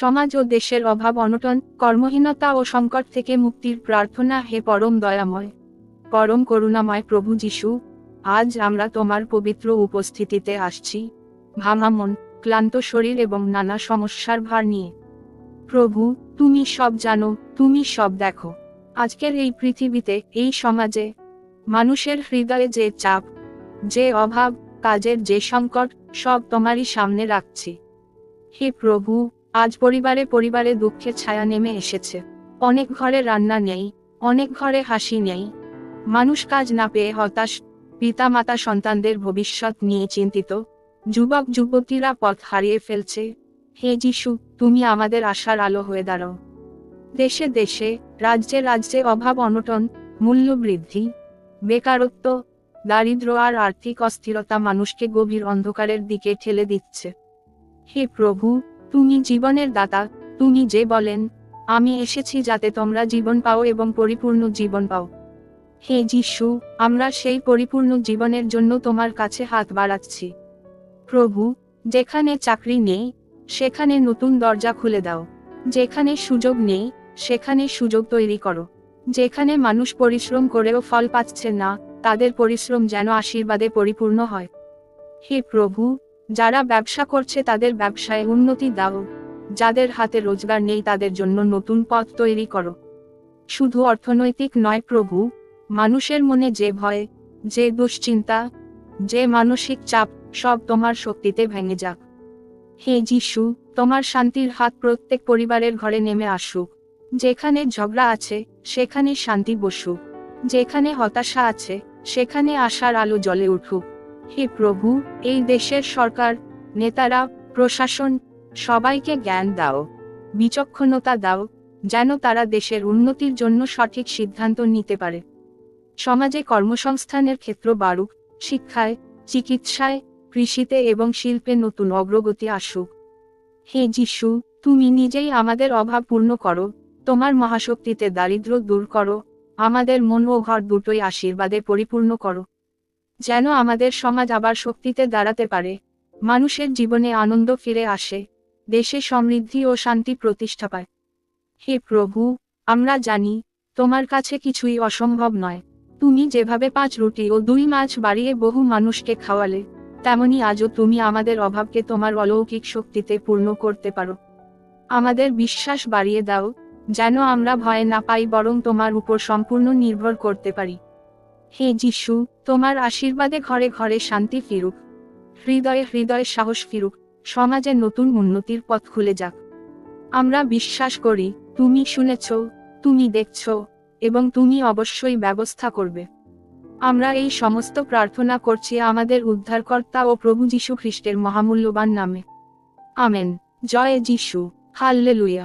সমাজ ও দেশের অভাব অনটন, কর্মহীনতা ও সংকট থেকে মুক্তির প্রার্থনা। হে পরম দয়াময়, পরম করুণাময় প্রভু যিশু, আজ আমরা তোমার পবিত্র উপস্থিতিতে আসছি, ভাঙা মন, ক্লান্ত শরীর এবং নানা সমস্যার ভার নিয়ে। প্রভু, তুমি সব জানো, তুমি সব দেখো। আজকের এই পৃথিবীতে, এই সমাজে, মানুষের হৃদয়ে যে চাপ, যে অভাব, কাজের যে সংকট, সব তোমারই সামনে রাখছি। হে প্রভু, আজ পরিবারে পরিবারে দুঃখের ছায়া নেমে এসেছে। অনেক ঘরে রান্না নেই, অনেক ঘরে হাসি নেই। মানুষ কাজ না পেয়ে হতাশ, পিতা মাতা সন্তানদের ভবিষ্যৎ নিয়ে চিন্তিত, যুবক যুবতীরা পথ হারিয়ে ফেলছে। হে যিশু, তুমি আমাদের আশার আলো হয়ে দাঁড়াও। দেশে দেশে, রাজ্যে রাজ্যে অভাব অনটন, মূল্য বৃদ্ধি, বেকারত্ব, দারিদ্র্য আর আর্থিক অস্থিরতা মানুষকে গভীর অন্ধকারের দিকে ঠেলে দিচ্ছে। হে প্রভু, তুমি জীবনের দাতা, তুমি যে বলেন, আমি এসেছি যাতে তোমরা জীবন পাও এবং পরিপূর্ণ জীবন পাও। হে যিশু, আমরা সেই পরিপূর্ণ জীবনের জন্য তোমার কাছে হাত বাড়াচ্ছি। প্রভু, যেখানে চাকরি নেই, সেখানে নতুন দরজা খুলে দাও। যেখানে সুযোগ নেই, সেখানে সুযোগ তৈরি করো। যেখানে মানুষ পরিশ্রম করেও ফল পাচ্ছে না, তাদের পরিশ্রম যেন আশীর্বাদে পরিপূর্ণ হয়। হে প্রভু, যারা ব্যবসা করছে তাদের ব্যবসায় উন্নতি দাও। যাদের হাতে রোজগার নেই তাদের জন্য নতুন পথ তৈরি করো। শুধু অর্থনৈতিক নয় প্রভু, মানুষের মনে যে ভয়, যে দুশ্চিন্তা, যে মানসিক চাপ, সব তোমার শক্তিতে ভেঙে যাক। হে যিশু, তোমার শান্তির হাত প্রত্যেক পরিবারের ঘরে নেমে আসুক। যেখানে ঝগড়া আছে, সেখানে শান্তি বসুক। যেখানে হতাশা আছে, সেখানে আশার আলো জ্বলে উঠুক। হে প্রভু, এই দেশের সরকার, নেতারা, প্রশাসন, সবাইকে জ্ঞান দাও, বিচক্ষণতা দাও, যেন তারা দেশের উন্নতির জন্য সঠিক সিদ্ধান্ত নিতে পারে। সমাজে কর্মসংস্থানের ক্ষেত্র বাড়ুক, শিক্ষায়, চিকিৎসায়, কৃষিতে এবং শিল্পে নতুন অগ্রগতি আসুক। হে যিশু, তুমি নিজেই আমাদের অভাব পূর্ণ করো, তোমার মহাশক্তিতে দারিদ্র্য দূর করো, আমাদের মন ও ঘর দুটোই আশীর্বাদে পরিপূর্ণ করো। যেন আমাদের সমাজ আবার শক্তিতে দাঁড়াতে পারে, মানুষের জীবনে আনন্দ ফিরে আসে, দেশে সমৃদ্ধি ও শান্তি প্রতিষ্ঠা পায়। হে প্রভু, আমরা জানি, তোমার কাছে কিছুই অসম্ভব নয়। তুমি যেভাবে 5 রুটি ও 2 মাছ বাড়িয়ে বহু মানুষকে খাওয়ালে, তেমনি আজও তুমি আমাদের অভাবকে তোমার অলৌকিক শক্তিতে পূর্ণ করতে পারো। আমাদের বিশ্বাস বাড়িয়ে দাও, যেন আমরা ভয় না পাই বরং তোমার উপর সম্পূর্ণ নির্ভর করতে পারি। হে যিশু, তোমার আশীর্বাদে ঘরে ঘরে শান্তি ফিরুক, হৃদয়ে হৃদয়ে সাহস ফিরুক, সমাজে নতুন উন্নতির পথ খুলে যাক। আমরা বিশ্বাস করি, তুমি শুনেছ, তুমি দেখছ, এবং তুমি অবশ্যই ব্যবস্থা করবে। আমরা এই সমস্ত প্রার্থনা করছি আমাদের উদ্ধারকর্তা ও প্রভু যীশু খ্রিস্টের মহামূল্যবান নামে। আমেন। জয় যিশু। হাল্লেলুয়া।